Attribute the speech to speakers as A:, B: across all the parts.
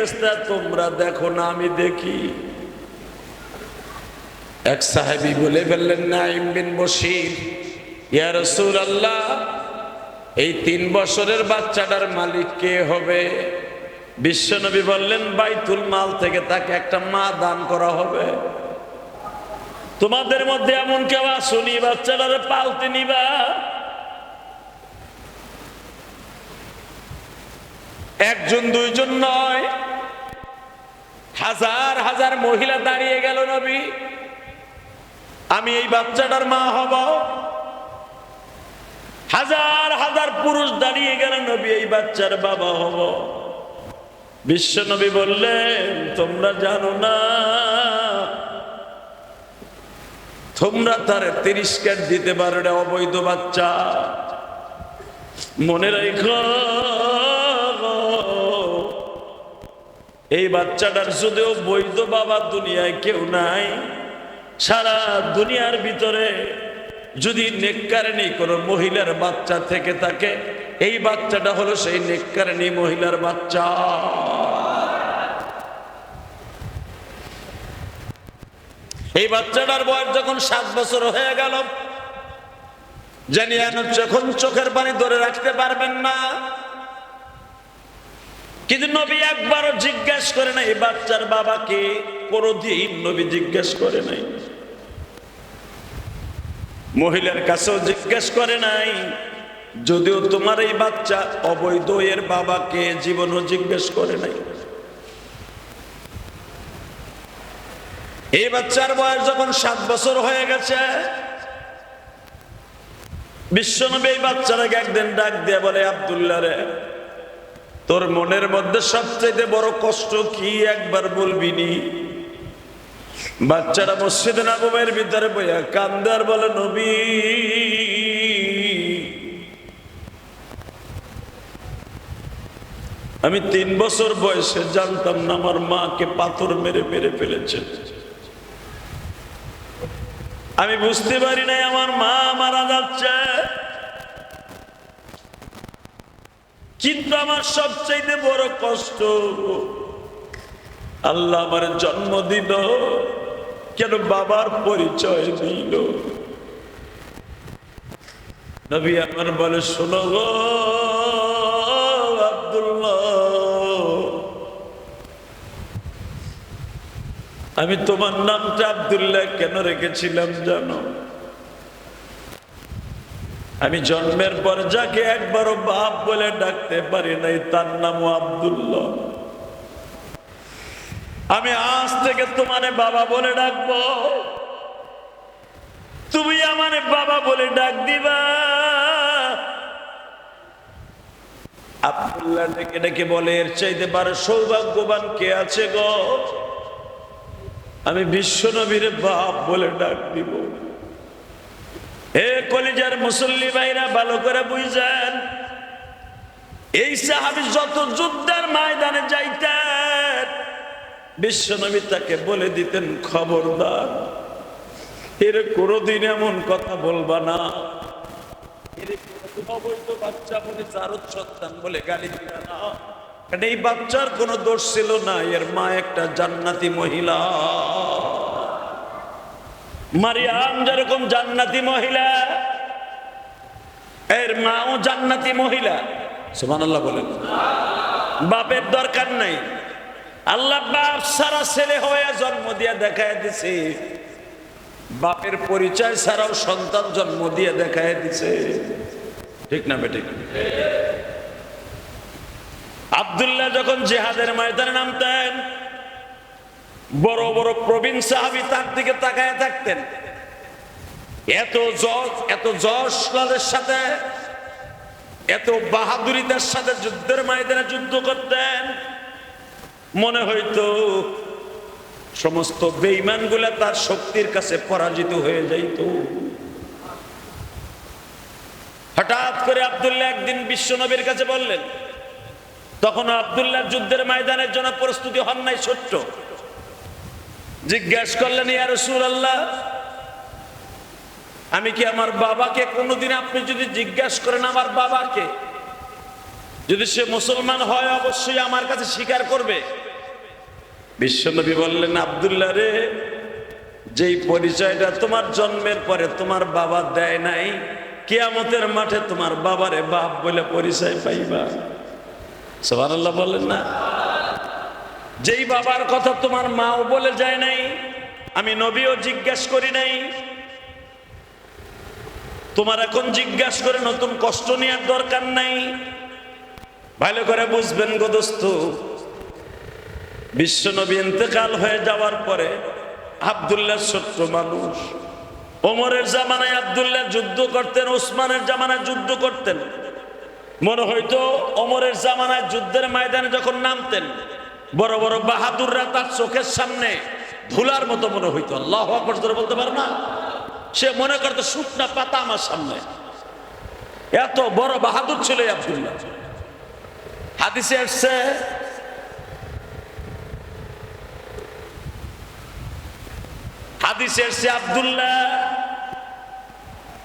A: ফেরেশতা, তোমরা দেখো না আমি দেখি। এক সাহাবী বলে ফেললেন, নাঈম বিন বশীর, ইয়া রাসূলুল্লাহ, এই 3 বছরের বাচ্চাটার মালিক কে হবে? বিশ্বনবী বললেন, বাইতুল মাল থেকে তাকে একটা মা দান করা হবে। তোমাদের মধ্যে এমন কেউ আসুনি বাচ্চাটারে পালতে নিবা? একজন দুইজন নয়, হাজার হাজার মহিলা দাঁড়িয়ে গেল, নবী আমি এই বাচ্চাটার মা হব। হাজার হাজার পুরুষ দাঁড়িয়ে গেল, নবী এই বাচ্চার বাবা হব। বিশ্ব নবী বললেন, তোমরা জানো না, তোমরা তারে 30 ক্যাট দিতে পারো, এটা অবৈধ বাচ্চা। মনে রেখো, এই বাচ্চাটার যদিও বৈধ বাবা দুনিয়ায় কেউ নাই, সারা দুনিয়ার ভিতরে যদি নেককারিনী কোন মহিলার বাচ্চা থেকে থাকে, এই বাচ্চাটা হলো সেই নেককারিনী মহিলার বাচ্চা। এই বাচ্চাটার বয়স যখন 7 বছর হয়ে গেল, জানি যখন চোখের পানি ধরে রাখতে পারবেন না, কিন্তু নবী একবারও জিজ্ঞেস করে নাই এই বাচ্চার বাবাকে। কোনদিন নবী জিজ্ঞেস করে নাই, মহিলার কাছেও জিজ্ঞেস করে নাই। যদিও তোমার এই বাচ্চা অবৈধ, এর বাবাকে জীবনও জিজ্ঞেস করে নাই। এই বাচ্চার বয়স যখন 7 বছর হয়ে গেছে, বিশ্বনবী এই বাচ্চাটাকে একদিন ডাক দিয়ে বলে, আব্দুল্লাহ রে, তোর মনের মধ্যে সবচেয়ে বড় কষ্ট কি একবার বলবি নি? বাচ্চাটা মসজিদে নববীর ভিতরে বইয়া কান্দে আর বলে, নবী আমি 3 বছর বয়সে জানতাম না আমার মাকে পাথর মেরে মেরে ফেলেছে। আমি বুঝতে পারি নাই আমার মা মারা যাচ্ছে, কিন্তু আমার সবচেয়ে বড় কষ্ট আল্লাহ আমার জন্ম দিল, কেন বাবার পরিচয় দিল। নবী আমার বলে, শোনো গো আব্দুল্লাহ, আমি তোমার নামটা আব্দুল্লাহ কেন রেখেছিলাম জানো? আমি জন্মের পর যাকে একবারও বাপ বলে ডাকতে পারি নাই, তার নামও আব্দুল্লাহ। আমি আজ থেকে তোমারে বাবা বলে ডাকবো, তুমি আমারে বাবা বলে ডাক দিবা। আব্দুল্লাহ ডেকে ডেকে বলে, এর চাইতে পারে সৌভাগ্যবান কে আছে গো? আমি বিশ্বনবীর বাপ বলে ডাক দিব। হে কলিজার মুসল্লি ভাইরা, ভালো করে বুঝেন, এই সাহাবী যত যুদ্ধের ময়দানে যাইতেন, বিশ্বনবী তাকে বলে দিতেন, খবরদার এর কোনদিন এমন কথা বলবা না, এর অবৈধ বাচ্চা বলে জারদ সন্তান বলে গালি দিবা না। এই বাচ্চার কোনো দোষ ছিল না, এর মা একটা জান্নাতি মহিলা। মারিয়াম যেরকম জান্নাতি মহিলা, এর মাও জান্নাতি মহিলা। সুবহানাল্লাহ বলেন। বাপের দরকার নাই, আল্লাহ বাপ সারা ছেলে হয়ে জন্ম দিয়ে দেখায় দিছে, বাপের পরিচয় ছাড়াও সন্তান জন্ম দিয়ে দেখায় দিছে, ঠিক না বেঠিক? আব্দুল্লাহ যখন জিহাদের ময়দানে নামতেন, বড় বড় প্রবীণ সাহাবী তার দিকে তাকায় থাকতেন। এত জশলাদের সাথে, এত বাহাদুরিতার সাথে যুদ্ধের ময়দানে যুদ্ধ করতেন, মনে হইতো সমস্ত বেঈমানগুলা তার শক্তির কাছে পরাজিত হয়ে যাইত। হঠাৎ করে আব্দুল্লাহ একদিন বিশ্বনবীর কাছে বললেন, তখন আব্দুল্লাহ যুদ্ধের ময়দানের জন্য প্রস্তুতি হন নাই, ছোট্ট। জিজ্ঞেস করলেন, ইয়া রাসূলুল্লাহ, আমি কি আমার বাবাকে কোনোদিন, আপনি যদি জিজ্ঞেস করেন আমার বাবাকে, যদি সে মুসলমান হয় অবশ্যই আমার কাছে স্বীকার করবে, বিশ্বনবী বললেন, আব্দুল্লাহ রে, যেই পরিচয়টা তোমার জন্মের পরে তোমার বাবা দেয় নাই, কিয়ামতের মাঠে তোমার বাবারে বাপ বলে পরিচয় পাইবা। সুবহানাল্লাহ বলেন না? যেই বাবার কথা তোমার মাও বলে যায় নাই, আমি নবীও জিজ্ঞেস করি নাই, তোমার এখন জিজ্ঞাসা করে নতুন কষ্ট নেওয়ার দরকার নাই। ভালো করে বুঝবেন গো দোস্ত, বিশ্বনবী ইন্তেকাল হয়ে যাওয়ার পরে আব্দুল্লাহ ছোট্ট মানুষ। ওমরের জামানায় আব্দুল্লাহ যুদ্ধ করতেন, ওসমানের জামানায় যুদ্ধ করতেন। মনে হইতো ওমরের জামানায় যুদ্ধের ময়দানে যখন নামতেন, বড় বড় বাহাদুররা তার চোখের সামনে ধুলার মতো মনে হইতো। আল্লাহু আকবার জোরে বলতে পারে না? সে মনে করতো শুকনা পাতা আমার সামনে। এত বড় বাহাদুর ছিল আব্দুল্লাহ। হাদিসে আসছে, আব্দুল্লাহ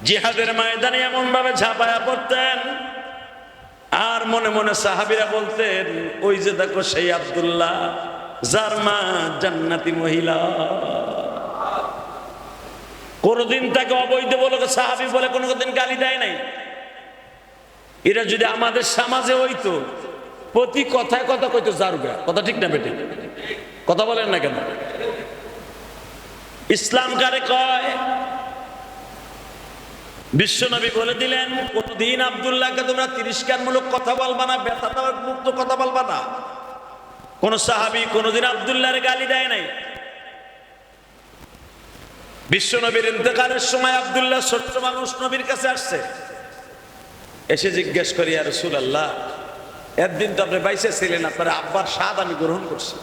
A: জিহাদের ময়দানে এমন ভাবে ঝাঁপায়া পড়তেন, আর মনে মনে সাহাবীরা বলতেন, ওই যে দেখো সেই আব্দুল্লাহ, যার মা জান্নাতি মহিলা। কোনদিন তাকে অবৈধ বলে সাহাবী বলে কোনদিন গালি দেয় নাই। এরা যদি আমাদের সমাজে হইতো, প্রতি কথায় কথা কইতো জারুগা। কথা ঠিক না বেটে? কথা বলেন না কেন? ইসলাম কারে কয়? বিশ্বনবী বলে দিলেন, কোনদিন আব্দুল্লাহকে তোমরা তিরস্কারমূলক কথা বলবা না, ব্যথা মুক্ত কথা বলবা না। কোন সাহাবী কোনদিন আব্দুল্লাহর গালি দেয় নাই। বিশ্বনবীর ইন্তেকালের সময় আব্দুল্লাহ ছোট্ট মানুষ নবীর কাছে আসছে, এসে জিজ্ঞেস করি, ইয়া রাসূলুল্লাহ, একদিন তো আপনি বাইসে ছিলেন, আপনার আব্বার স্বাদ আমি গ্রহণ করছি।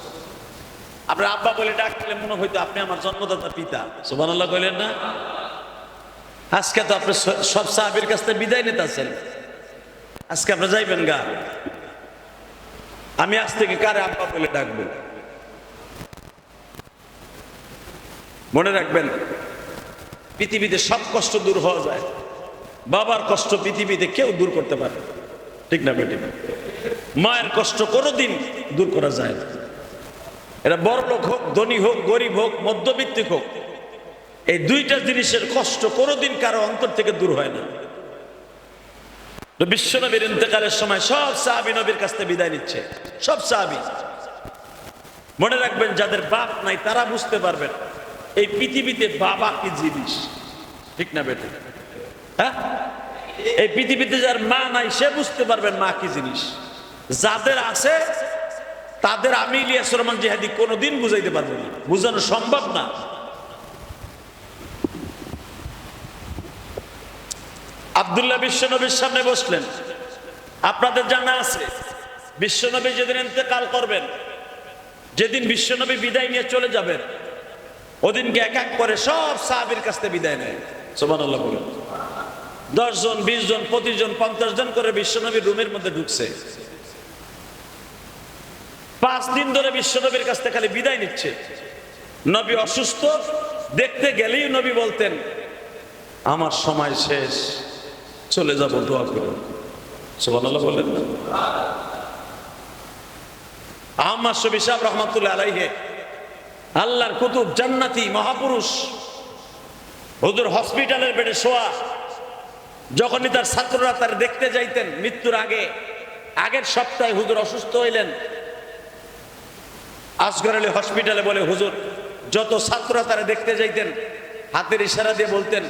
A: আপনার আব্বা বলে ডাকলে মনে হইতো আপনি আমার জন্মদাতা পিতা। সুবহানাল্লাহ কইলেন না? আজকে তো আপনি সব সাহাবীর কাছ থেকে বিদায় নিতেছেন, আজকে আপনি যাইবেন গা, আমি আজ থেকে কারে আব্বা বলে ডাকবো? মনে রাখবেন, পৃথিবীতে সব কষ্ট দূর হওয়া যায়, বাবার কষ্ট পৃথিবীতে কেউ দূর করতে পারে, ঠিক না বেটি? মায়ের কষ্ট কোনোদিন দূর করা যায় না। এটা বড় লোক হোক, ধনী হোক, গরিব হোক, মধ্যবিত্তিক হোক, এই দুইটা জিনিসের কষ্ট কোনোদিন কারো অন্তর থেকে দূর হয় না। বিশ্বনবীর ইন্তেকালের সময় সব সাহাবী নবীর কাছ থেকে বিদায় নিচ্ছে, সব সাহাবী। মনে রাখবেন, যাদের বাপ নাই তারা বুঝতে পারবেন এই পৃথিবীতে বাবা কি জিনিস, ঠিক না বেটা? হ্যাঁ, এই পৃথিবীতে যার মা নাই সে বুঝতে পারবেন মা কি জিনিস। যাদের আছে তাদের আমি ইলিয়াস রহমান জিহাদি কোনোদিন বুঝাইতে পারবো না, বুঝানো সম্ভব না। আব্দুল্লাহ বিশ্বনবীর সামনে বসলেন। আপনাদের জানা আছে, বিশ্বনবী যেদিন ইন্তেকাল করবেন, যেদিন বিশ্বনবী বিদায় নিয়ে চলে যাবেন, ওদিনকে এক এক করে সব সাহাবীর কাছ থেকে বিদায় নেয়। সুবহানাল্লাহ বলেন। 10 জন, 20 জন, 25 জন, 50 জন করে বিশ্বনবীর রুমের মধ্যে ঢুকছে। 5 দিন ধরে বিশ্বনবীর কাছ থেকে খালি বিদায় নিচ্ছে। নবী অসুস্থ, দেখতে গেলেই নবী বলতেন, আমার সময় শেষ, চলে যাব, দোয়া করুন। সুবহানাল্লাহ বলেন না? আহমদ শফী সাহেব রহমাতুল্লাহ আলাইহি, আল্লাহর কুতুব, জান্নাতি মহাপুরুষ, হুজুর হসপিটালের বেডে শোয়া। যখনই তার ছাত্ররা তার দেখতে যাইতেন মৃত্যুর আগে, আগের সপ্তাহে হুজুর অসুস্থ হইলেন, আসগর আলী হসপিটালে বলে, হুজুর যত ছাত্ররা তারা দেখতে যাইতেন হাতের ইশারা দিয়ে বলতেন,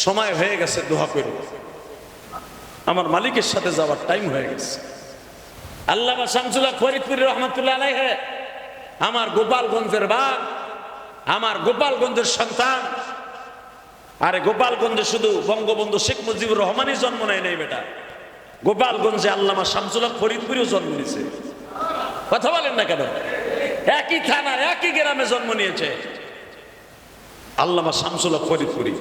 A: সময় হয়ে গেছে, দোয়া করুন, আমার মালিকের সাথে যাওয়ার টাইম হয়ে গেছে। আল্লামা শামসুল্লাহ ফরিদপুরি রহমাতুল্লাহ আলাইহি, আমার গোপালগঞ্জের বাপ, আমার গোপালগঞ্জের সন্তান। আরে গোপালগঞ্জে শুধু বঙ্গবন্ধু শেখ মুজিবুর রহমানই জন্ম নেয় নাই বেটা, গোপালগঞ্জে আল্লামা শামসুল্লাহ ফরিদপুরিও জন্ম নিয়েছে। কথা বলেন না কেন? একই থানার একই গ্রামে জন্ম নিয়েছে আল্লামা শামসুল্লাহ ফরিদপুরি।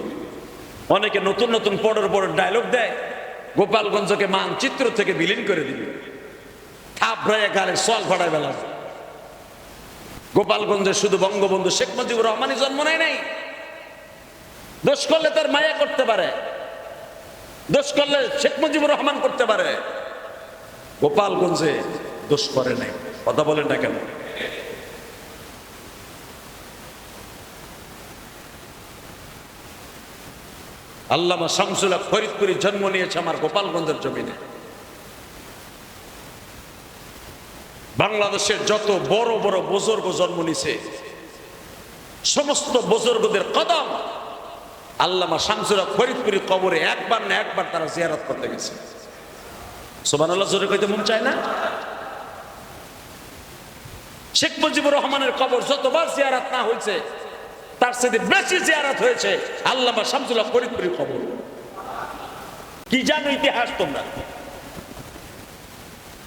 A: অনেকে নতুন নতুন পড়ের পর ডায়লগ দেয়, গোপালগঞ্জকে মানচিত্র থেকে বিলীন করে দিবে, থাপড়ায় গালে সল ফাড়ায় বেলা। গোপালগঞ্জে শুধু বঙ্গবন্ধু শেখ মুজিবুর রহমানই জন্ম নেয় নাই। দোষ করলে তার মায়া করতে পারে, দোষ করলে শেখ মুজিবুর রহমান করতে পারে, গোপালগঞ্জে দোষ করে নাই। কথা বলেন না কেন? আল্লামা শামসুল হক ফরিদপুরি জন্ম নিয়েছে আমার গোপালগঞ্জের জমিনে। বাংলাদেশের যত বড় বড় বুজুর্গ জন্ম নিছে, সমস্ত বুজুর্গদের কদম আল্লামা শামসুল হক ফরিদপুরি কবরে একবার না একবার তারা জিয়ারত করতে গেছে। সুবহানাল্লাহ জোরে কইতে মন চায় না? শেখ মুজিবুর রহমানের কবর যতবার জিয়ারত না হয়েছে, তার সাথে বেশি জিয়ারত হয়েছে আল্লামা শামসুল হক ফরিদপুরি কবর। কি জানো ইতিহাস তোমরা?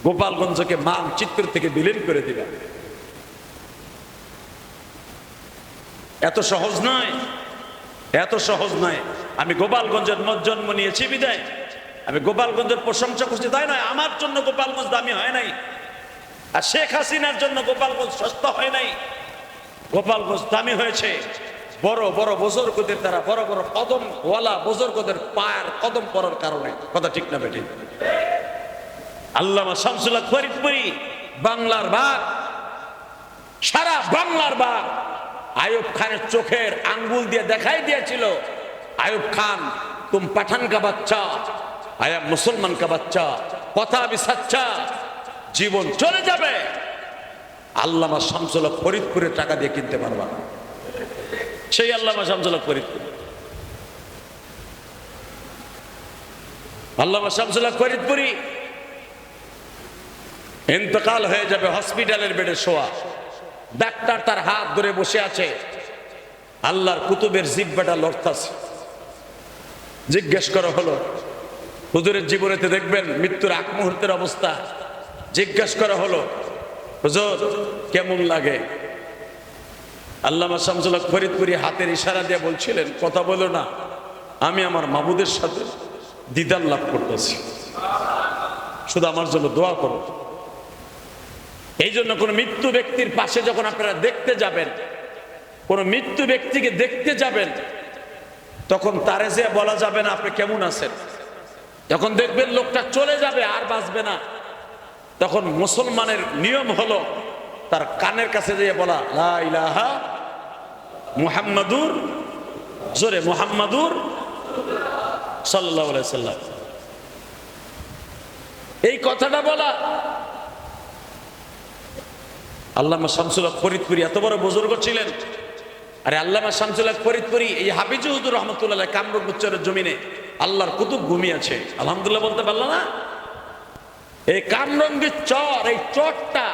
A: গোপালগঞ্জকে মানচিত্র থেকে বিলীন করে দিবা। এত সহজ নয়, এত সহজ নয়। আমি গোপালগঞ্জের জন্ম নিয়েছি বিদায় আমি গোপালগঞ্জের প্রশংসা করছি তাই নয়। আমার জন্য গোপালগঞ্জ দামি হয় নাই, আর শেখ হাসিনার জন্য গোপালগঞ্জ সস্তা হয় নাই। গোপালগঞ্জ দামি হয়েছে বড় বড় বুজুর্গদের দ্বারা, বড় বড় কদম ওয়ালা বুজুর্গদের পায়ের কদম পড়ার কারণে। কথা ঠিক না বেঠিক? আল্লামা শামসুল হক ফরিদপুরি বাংলার বাঘ, সারা বাংলার বাঘ। আইয়ুব খানের চোখের আঙ্গুল দিয়ে দেখাই দিয়েছিল, আইয়ুব খান তুম পাঠান কা বাচ্চা, আয়া মুসলমান কা বাচ্চা, কথা भी सच्चा, জীবন চলে যাবে, আল্লামা শামসুল হক ফরিদপুরের টাকা দিয়ে কিনতে পারবা না। সেই আল্লামা শামসুল হক ফরিদপুরি, আল্লামা শামসুল হক ফরিদপুরি ইন্তেকাল হয়ে যাবে, হসপিটালের বেডে শোয়া। ডাক্তার তার হাত ধরে বসে আছে, আল্লাহর কুতুবের জিহ্বাটা লড়তাছে। জিজ্ঞেস করা হলো, হুজুরের জীবনেতে দেখবেন মৃত্যুর আগ মুহূর্তের অবস্থা। জিজ্ঞেস করা হলো, হুজুর কেমন লাগে? আল্লামা শামসুল হক ফরিদপুরি হাতের ইশারা দিয়ে বলছিলেন, কথা বলো না, আমি আমার মাবুদের সাথে দিদার লাভ করতেছি, শুধু আমার জন্য দোয়া করো। এই জন্য কোন মৃত্যু ব্যক্তির পাশে যখন আপনারা দেখতে যাবেন, কোন মৃত্যু ব্যক্তিকে দেখতে যাবেন, তখন তারে যে বলা যাবে না আপনি কেমন আছেন। যখন দেখবেন লোকটা চলে যাবে আর বাঁচবে না, তখন মুসলমানের নিয়ম হলো তার কানের কাছে যেয়ে বলা, লা ইলাহা মুহাম্মাদুর, জোরে মুহাম্মাদুর সাল্লাল্লাহু আলাইহি সাল্লাম, এই কথাটা বলা। আল্লামা শামসুল হক ফরিদপুরি এত বড় বুজুর্গ ছিলেন। আরে আল্লামা শামসুল হক ফরিদপুরি এই হাফিজুর হুজুর রহমাতুল্লাহ কামরূপ উচ্চরের জমিনে আল্লাহর কুতুব ঘুমিয়েছে। আলহামদুলিল্লাহ বলতে পারলো না? এই কামরঙ্গীর চর, এই চরটা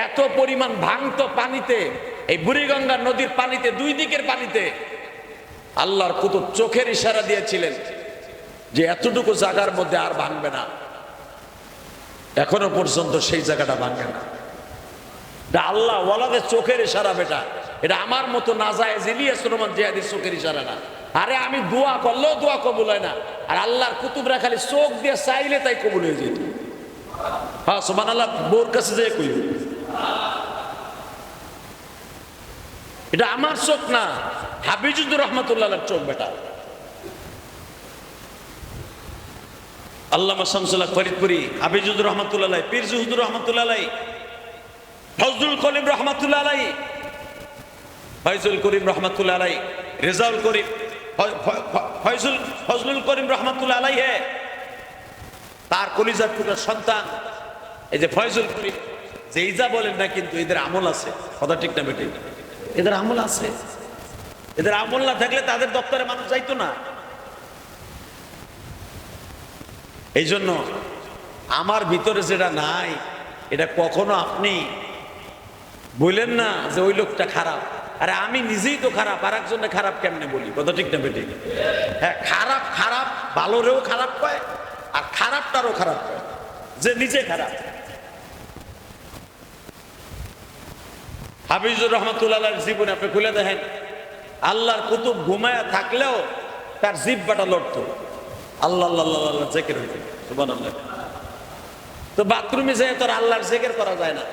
A: এত পরিমাণ ভাঙতো পানিতে, এই বুড়িগঙ্গা নদীর পানিতে, দুই দিকের পানিতে আল্লাহর কুতুব চোখের ইশারা দিয়েছিলেন যে এতটুকু জায়গার মধ্যে আর ভাঙবে না। এখনো পর্যন্ত সেই জায়গাটা ভাঙবে না। আল্লাহ ওয়ালাদের চোখের ইশারা বেটা, এটা আমার মতো নাজায়েজ ইলিয়াস রহমান জিহাদির চোখের ইশারা না। আরে আমি দোয়া করলেও দোয়া কবুল হয় না, আর আল্লাহর কুতুবরা খালি চোখ দিয়ে চাইলে তাই কবুল হয়ে যেত। হ্যাঁ সুবহানাল্লাহ, বোর কাছে যে কই, এটা আমার চোখ না, হাফিজুর রহমাতুল্লাহর চোখ বেটা। আল্লামা শামসুল হক ফরিদপুরি, হাফিজুর রহমাতুল্লাহ, পীর হুজুর রহমাতুল্লাহ, ফজলুল করিম রহমাতুল্লাহ আলাইহি, ফয়জুল করিম রহমাতুল্লাহ আলাইহি, রেজাউল করিম, ফজলুল করিম রহমাতুল্লাহ আলাইহি, তার কলিজার টুকরা সন্তান এই যে ফয়জুল করিম, যে ইজা বলেন না, কিন্তু এদের আমল আছে। কথা ঠিক না বেঠিক? এদের আমল আছে। এদের আমল না থাকলে তাদের দপ্তরে মানুষ যাইতো না। এই জন্য আমার ভিতরে যেটা নাই, এটা কখনো আপনি বললেন না যে ওই লোকটা খারাপ। আরে আমি নিজেই তো খারাপ, আর একজনে খারাপ কেমনে বলি? কথা ঠিক না বেঠিক? হ্যাঁ, খারাপ খারাপ ভালোরেও খারাপ পায়, আর খারাপটারও খারাপ পায়, যে নিজে খারাপ। হাফিজুর রহমাতুল্লাহর জীবনে আপনি খুলে দেখেন, আল্লাহর কুতুব ঘুমায়া থাকলেও তার জিহ্বাটা লড়তো, আল্লাহ আল্লাহ আল্লাহ জিকির হইতো। সুবহানাল্লাহ। তো বাথরুমে যেয়ে তো আল্লাহর জিকির করা যায় না।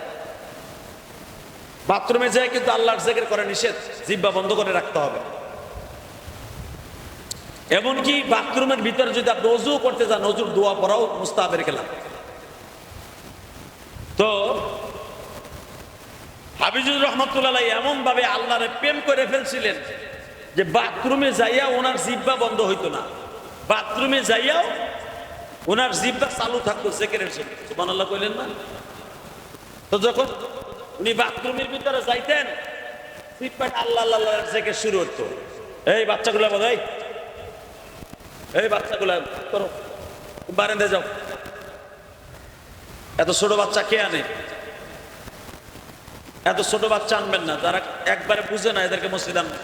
A: বাথরুমে যেয়ে কিন্তু আল্লাহর জিকির করা নিষেধ, জিহ্বা বন্ধ করে রাখতে হবে। এমনকি বাথরুমের ভিতরে যদি আপনি ওযু করতে যান, ওযুর দোয়া পড়াও মুস্তাহাবের খেলাফ। তো হাফিজুর রহমাতুল্লাহ এমন ভাবে আল্লাহরে প্রেম করে ফেলছিলেন, যে বাথরুমে যাইয়া ওনার জিহ্বা বন্ধ হইতো না, বাথরুমে যাইয়াও ওনার জিহ্বা চালু থাকতো জিকিরের জন্য। সুবহানাল্লাহ কইলেন না? তো যখন উনি বাথরুমের ভিতরে যাইতেন জিহ্বাটা আল্লাহ আল্লাহ জিকির শুরু হতো। এই বাচ্চাগুলা বলে, এই বাচ্চাগুলা করো, বারান্দায় যাও। এত ছোট বাচ্চা কে আনে? এত ছোট বাচ্চা আনবেন না, যারা একবারে বুঝে না এদেরকে মসজিদ আনবেন।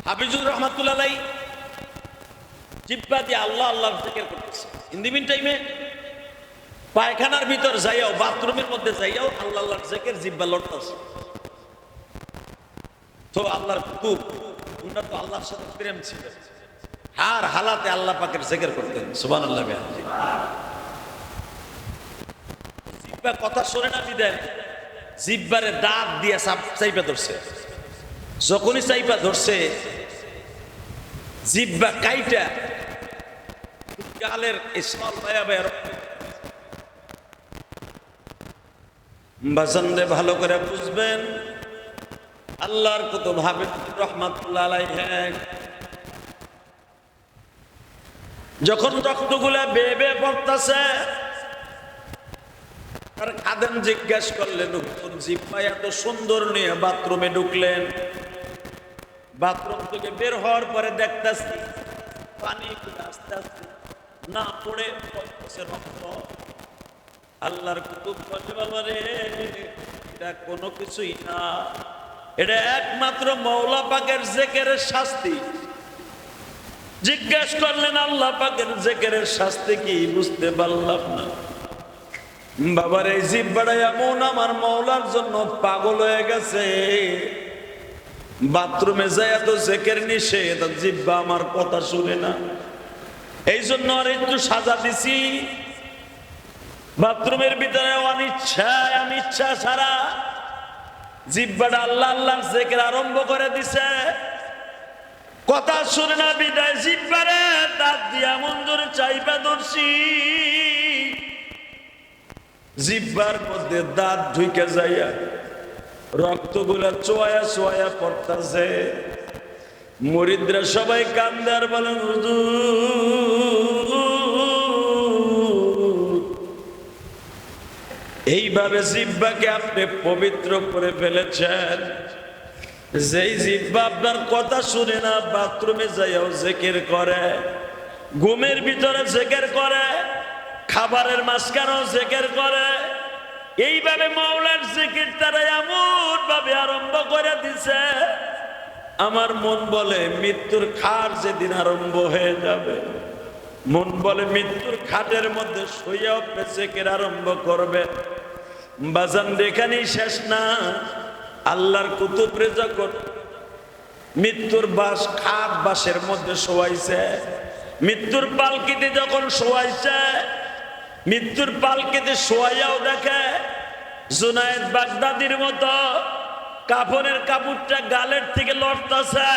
A: হাফিজুর রহমাতুল্লাহ আলাইহি জিহ্বা দিয়ে আল্লাহ আল্লাহ জিকির করতেছে। ইন দি মিন টাইমে পায়খানার ভিতর যাইয়াও, বাথরুমের মধ্যে যাইয়াও আল্লাহ আল্লাহর জিকির জিহ্বা লড়তেছে। তো আল্লাহর কুতুব উনার তো আল্লাহর সাথে প্রেম ছিল, হার হালাতে আল্লাহ পাকের জিকির করতেন। সুবহানাল্লাহ। জিহ্বা কথা শুনে না দিদেন, জিহ্বারে দাঁত দিয়ে চাইপা ধরছে। যখনই চাইপা ধরছে জিহ্বা কাইটা গালের ইসমাল বাজানরে ভালো করে বুঝবেন। আল্লাহর কুতুব হাফিজ রহমাতুল্লাহ আলাইহি যখন রক্তগুলা বেয়ে বেয়ে পড়তেছে, আর খাদেম জিজ্ঞেস করলেন, জিহ্বা এত সুন্দর নিয়ে বাথরুমে ঢুকলেন, বাথরুম থেকে বের হওয়ার পরে দেখতেছি পানি আস্তে আস্তে না পড়ে পড়তেছে রক্ত। আল্লাহর কুতুব বলে, বাবা রে, এটা কোনো কিছুই না, এটা একমাত্র মওলা পাকের জিকিরের শাস্তি। জিজ্ঞেস করলেন, আল্লাহ পাকের জিকিরের শাস্তি কি? বুঝতে পারলাম না। বাবার এই জিহ্বাটা এমন আমার মওলার জন্য পাগল হয়ে গেছে, বাথরুমে যায় এত জিকির নিষেধ, জিহ্বা আমার কথা শুনে না। এই জন্য আর একটু সাজা দিছি, বাথরুমের ভিতরে অনিচ্ছায় অনিচ্ছা ছাড়া জিহ্বাটা আল্লাহ আল্লাহর জিকির আরম্ভ করে দিছে। কথা শুনে না বিদায় জিহ্বারে দাঁত দিয়া এমন জোরে চাইপা ধরছি, জিহ্বার মধ্যে দাঁত ঢুকে যাইয়া রক্তগুলা চোয়া চোয়া পড়তাছে। মুরিদরা সবাই কান্দে আর বলেন, হুজুর এইভাবে জিহ্বাকে আপনি পবিত্র করে ফেলেছেন, যেই জিহ্বা আপনার কথা শুনে না, বাথরুমে যাইয়াও জিকির করে, ঘুমের ভিতরে জিকির করে, খাবারের মাঝখানেও জিকির করে। এইভাবে মাওলার জিকির তারা এমন ভাবে আরম্ভ করে দিছে, আমার মন বলে মৃত্যুর খাট যেদিন আরম্ভ হয়ে যাবে, মন বলে মৃত্যুর খাটের মধ্যে শুইয়াও জিকির আরম্ভ করবে। বাজান এখানেই শেষ না, আল্লাহর কুতুবরে যখন মৃত্যুর বাস খাট বাসের মধ্যে শোয়াইছে, মৃত্যুর পালকিতে যখন শোয়াইছে, মৃত্যুর পালকিতে শোয়াইয়াও দেখে জুনায়েদ বাগদাদির মতো কাফনের কাপড়টা গালের থেকে লড়তেছে।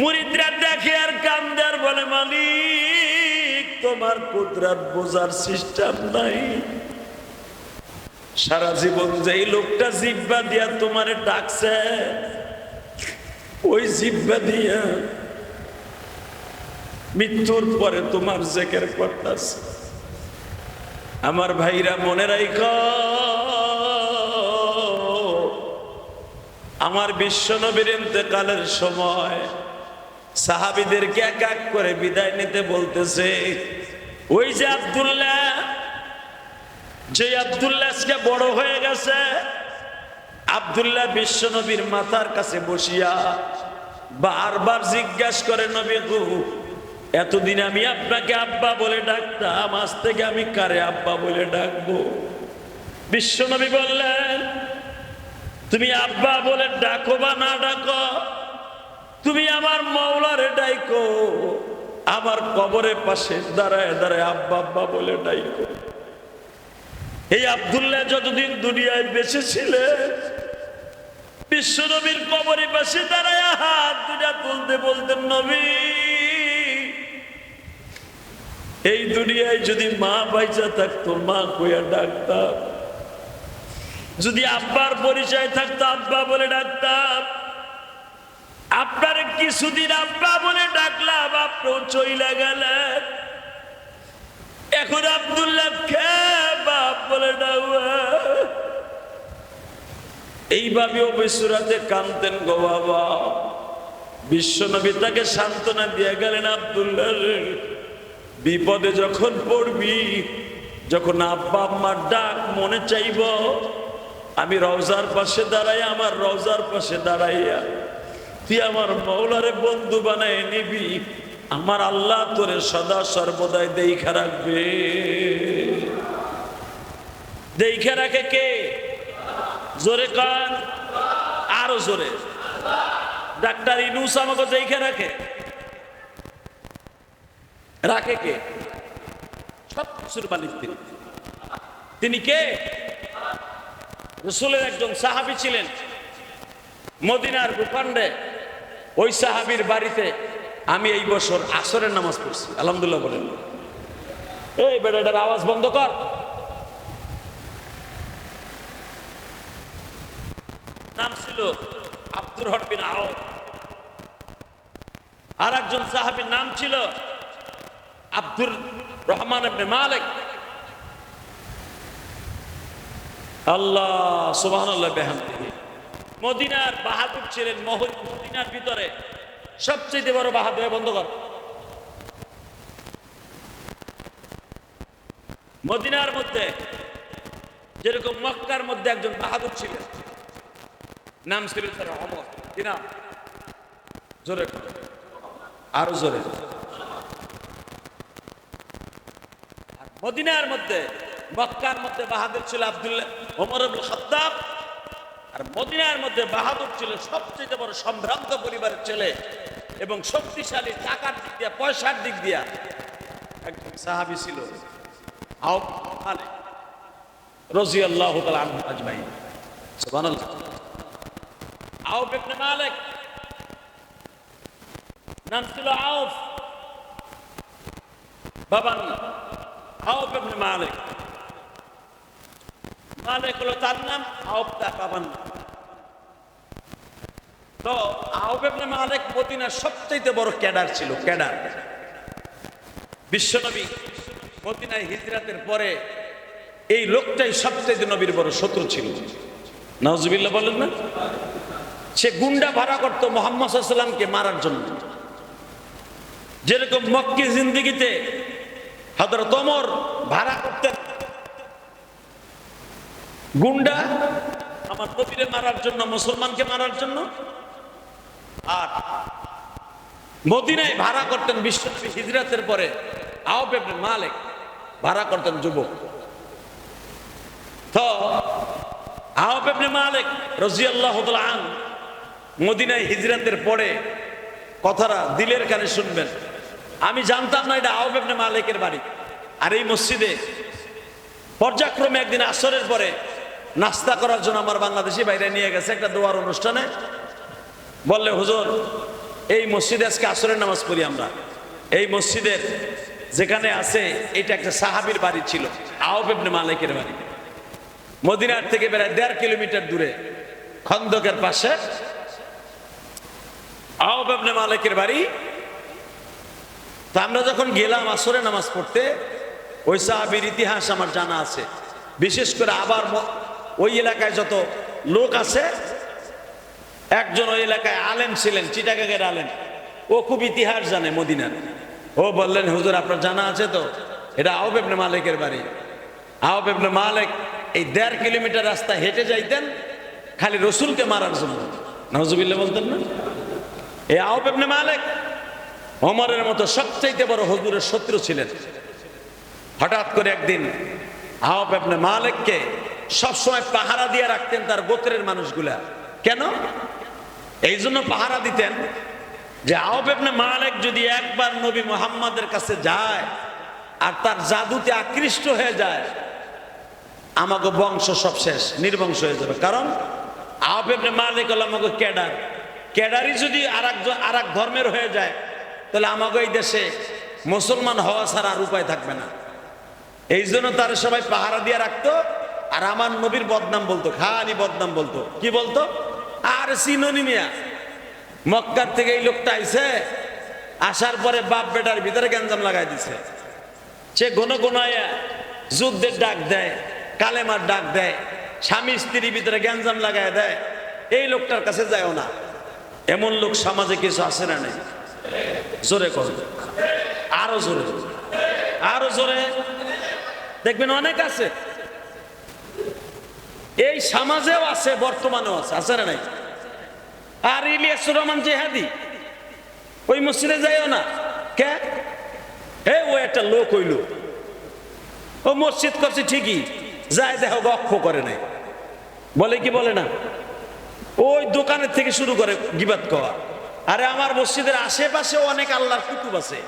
A: মুরিদরা দেখে আর কান্দে আর বলে, মালিক তোমার কুদরত বোঝার সিস্টেম নাই। সারা জীবন যেই লোকটা জিহ্বা দিয়া তোমারে ডাকছে, ওই জিহ্বা দিয়া মৃত্যুর পরে তোমার জিকির করতেছে। আমার ভাইরা মনে রাখো, আমার বিশ্ব নবীর ইন্তেকালের সময় সাহাবীদেরকে এক এক করে বিদায় নিতে বলতেছে। ওই যে আব্দুল্লাহ, যে আব্দুল্লাহ আজকে বড় হয়ে গেছে, আব্দুল্লাহ বিশ্ব নবীর মাথার কাছে বসিয়া বারবার জিজ্ঞাসা করে, নবী গো, এতদিন আমি আপনাকে আব্বা বলে ডাকতাম, আজ থেকে আমি কারে আব্বা বলে ডাকবো? বিশ্ব নবী বললেন, তুমি আব্বা বলে ডাকো বা না ডাকো, তুমি আমার মাওলারে ডাইকো, আমার কবরের পাশে দাঁড়ায় দাঁড়ায় আব্বা আব্বা বলে ডাইকো। এই আব্দুল্লাহ যতদিন দুনিয়ায় বেঁচে ছিলেন, বিশ্ব নবীর কবরের পাশে দাঁড়ায় হাত দুটা তুলতে বলতেন, নবী এই দুনিয়ায় যদি মা বাইচা থাকতো মা কইয়া ডাকতাম, যদি আব্বার পরিচয় থাকতো আব্বা বলে ডাকতাম। আপনার কিছুদিন আব্বা বলে ডাকলাম, আপনিও চইলা গেলেন। এখন আব্দুল্লাহ কে বাপ বলে ডাকবা? এইভাবে অবিসুরাতে কানতেন গো বাবা। বিশ্বনবী তাকে সান্ত্বনা দিয়ে গেলেন, আব্দুল্লাহ বিপদে যখন পড়বি, যখন আব্বা আম্মার ডাক মনে চাইব, আমি রওজার পাশে দাঁড়াই, আমার রওজার পাশে দাঁড়াইয়া তুই আমার মৌলারে বন্ধু বানায় নিবি। আমার আল্লাহ তোরে সদা সর্বদাই দেইখা রাখবে। দেইখা রাখে কে? জোরে কান, আরো জোরে। ডাক্তার ইনুস আমাকে দেইখা রাখে। রাখে কে? সব কিছুর মালিক তিনি। তিনি কে? রাসূলের একজন সাহাবী ছিলেন মদিনার ভূখণ্ডে। ওই সাহাবীর বাড়িতে আমি এই বছর আসরের নামাজ পড়ছি। আলহামদুলিল্লাহ বলেন। এই বেটাটার আওয়াজ বন্ধ কর। নাম ছিল আব্দুর রহমান বিন আওফ। আর একজন সাহাবীর নাম ছিল আব্দুর রহমান ইবনে মালিক। আল্লাহ সুবহানাল্লাহ বিহামদিহি। মদিনার বাহাদুর ছিলেন। মদিনার ভিতরে সবচেয়ে বড় বাহাদুর। বন্ধ কর। মদিনার মধ্যে যেরকম মক্কার মধ্যে একজন বাহাদুর ছিলেন, নাম ছিল তার ওমর। কি নাম? জোরে, আরো জোরে। মদিনার মধ্যে, মক্কার মধ্যে বাহাদুর ছিল আব্দুল্লাহ ওমর ইবনে খাত্তাব। আর মদিনার মধ্যে বাহাদুর ছিল সবচেয়ে বড় সম্ভ্রান্ত পরিবারের ছেলে এবং শক্তিশালী, টাকার দিক দিয়া, পয়সার দিক দিয়া একজন সাহাবী ছিল আওফ মালিক রাদিয়াল্লাহু তাআলা আনহু আজমাইন। সুবহানাল্লাহ। আওফ ইবনে মালিক নাম ছিল আওফ। বাবার আওফ ইবনে মালিক। মালিক হলো তার নাম, আওফ তার বাবার নাম। তো আওফ ইবনে মালিক মদিনার সবচেয়ে বড় ক্যাডার ছিল। ক্যাডার। বিশ্বনবী মদিনায় হিজরাতের পরে এই লোকটাই সবচেয়ে নবীর বড় শত্রু ছিল। নাউজুবিল্লাহ বলেন না? সে গুন্ডা ভাড়া করতো মুহাম্মদ সাল্লাল্লাহু আলাইহি ওয়াসাল্লামকে মারার জন্য। যেরকম মক্কি জিন্দেগিতে হযরত ওমর ভাড়া করতেন গুন্ডা আমার নবীরে মারার জন্য, মুসলমানকে মারার জন্য, আর মদিনায় ভাড়া করতেন বিশ্বনবী হিজরাতের পরে আওফ ইবনে মালিক ভাড়া করতেন যুবক। তো আওফ ইবনে মালিক রাদিয়াল্লাহু তাআলা আনহু মদিনায় হিজরাতের পরে, কথাটা দিলের কানে শুনবেন, আমি জানতাম না এটা আওফ ইবনে মালিকের বাড়ি। আর এই মসজিদে পর্যায়ক্রমে একদিন আসরের পরে নাস্তা করার জন্য আমার বাংলাদেশি বাইরে নিয়ে গেছে একটা দোয়ার অনুষ্ঠানে। বললে, হুজুর এই মসজিদে আজকে আসরের নামাজ পড়ি আমরা। এই মসজিদের যেখানে আছে এটা একটা সাহাবীর বাড়ি ছিল, আওফ ইবনে মালিকের বাড়ি। মদিনার থেকে প্রায় 1.5 কিলোমিটার দূরে খন্দকের পাশে আওফ ইবনে মালিকের বাড়ি। তো আমরা যখন গেলাম আসরের নামাজ পড়তে, ওই সাহাবীর ইতিহাস আমার জানা আছে। বিশেষ করে আবার ওই এলাকায় যত লোক আছে, একজন ওই এলাকায় আলেম ছিলেন, চিটাগাঙ্গের আলেম, ও খুব ইতিহাস জানে মদিনার। ও বললেন, হুজুর আপনার জানা আছে তো এটা আওফ ইবনে মালিকের বাড়ি। আওফ ইবনে মালিক এই 1.5 কিলোমিটার রাস্তা হেঁটে যাইতেন খালি রসুলকে মারার জন্য। নাউজুবিল্লাহ বলতেন না? এই আওফ ইবনে মালিক ওমরের মতো সবচেয়ে বড় হুজুরের শত্রু ছিলেন। হঠাৎ করে একদিন আওফ ইবনে মালিককে সবসময় পাহারা দিয়ে রাখতেন তার গোত্রের মানুষগুলা। কেন? এই জন্য পাহারা দিতেন যে আওফ ইবনে মালিক যদি একবার নবী মুহাম্মাদের কাছে যায় আর তার জাদুতে আকৃষ্ট হয়ে যায়, আমাকে বংশ সব শেষ, নির্বংশ হয়ে যাবে। কারণ আওফ ইবনে মালিক হলো আমাকে ক্যাডার। ক্যাডারই যদি আর এক ধর্মের হয়ে যায়, তাহলে আমাকে এই দেশে মুসলমান হওয়া ছাড়া আর উপায় থাকবে না। এই জন্য তার সবাই পাহারা দিয়ে রাখতো। আর আমার নবীর বদনাম বলতো, খালি বদনাম বলতো। কি বলতো? আর চিননি মিয়া, মক্কার থেকে এই লোকটা আইছে, আসার পরে বাপ বেটার ভিতরে গ্যাঞ্জাম লাগাই দিছে। সে ঘন ঘনায় যুদ্ধের ডাক দেয়, কালেমার ডাক দেয়, স্বামী স্ত্রীর ভিতরে গ্যাঞ্জাম লাগাই দেয়। এই লোকটার কাছে যায়ও না। এমন লোক সমাজে কিছু আছে না নেই? জোরে কর, আরো জোরে, আরো জোরে। দেখবেন অনেক আছে, এই সমাজেও আছে, বর্তমানেও আছে, আছে না নাই? আর ইলিয়াসুর রহমান জেহাদি ওই মসজিদে যাইও না। কে? ও একটা লোক হইল, ও মসজিদ করছে ঠিকই, যায় দেখো অক্ষ করে নাই। বলে কি বলে না? ওই দোকানের থেকে শুরু করে গিবাত করা। আরে আমার মসজিদের আশেপাশে অনেক আল্লাহর কুতুব আছে,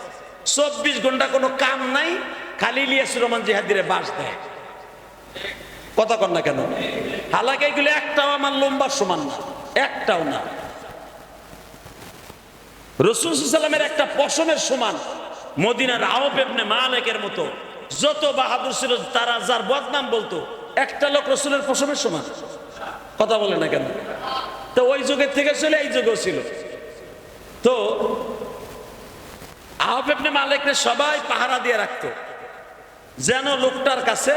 A: 24 ঘন্টা কোনো কাম নাই, খালি ইলিয়াসুর রহমান জিহাদিরে বাস দেয়। কথা কন না কেন? হালাকে এগুলো একটাও আমার লম্বার সমান না, একটাও না। রাসূল সাল্লাল্লাহু আলাইহি ওয়াসাল্লামের একটা পশমের সমান। মদিনার আওফ ইবনে মালিকের মতো যত বাহাদুর ছিল, তারা যার বদনাম বলতো, একটা লোক রাসূলের পশমের সমান। কথা বলে না কেন? তো ওই যুগের থেকে চলে এই যুগেও ছিল। তো আওফ ইবনে মালিককে সবাই পাহারা দিয়ে রাখতো, যেন লোকটার কাছে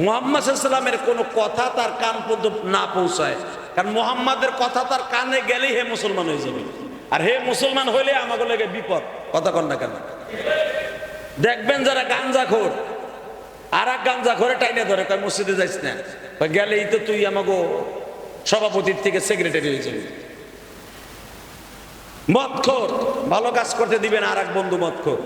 A: মুহাম্মদ সাল্লাল্লাহু আলাইহি ওয়াসাল্লামের কোনো কথা তার কান পর্যন্ত না পৌঁছায়। কারণ মুহাম্মাদের কথা তার কানে গেলেই হে মুসলমান হয়ে যাবে, আর হে মুসলমান হইলে আমাকে লেগে বিপদ। কথা কন না কেন? দেখবেন যারা গাঞ্জাখোর, আর এক গাঞ্জাখোরে টাইনে ধরে, কয় মসজিদে যাইস না, গেলেই তো তুই আমাকে সভাপতির থেকে সেক্রেটারি হয়ে যাবি। মদখোর, ভালো কাজ করতে দিবেন আর এক বন্ধু মদখোর।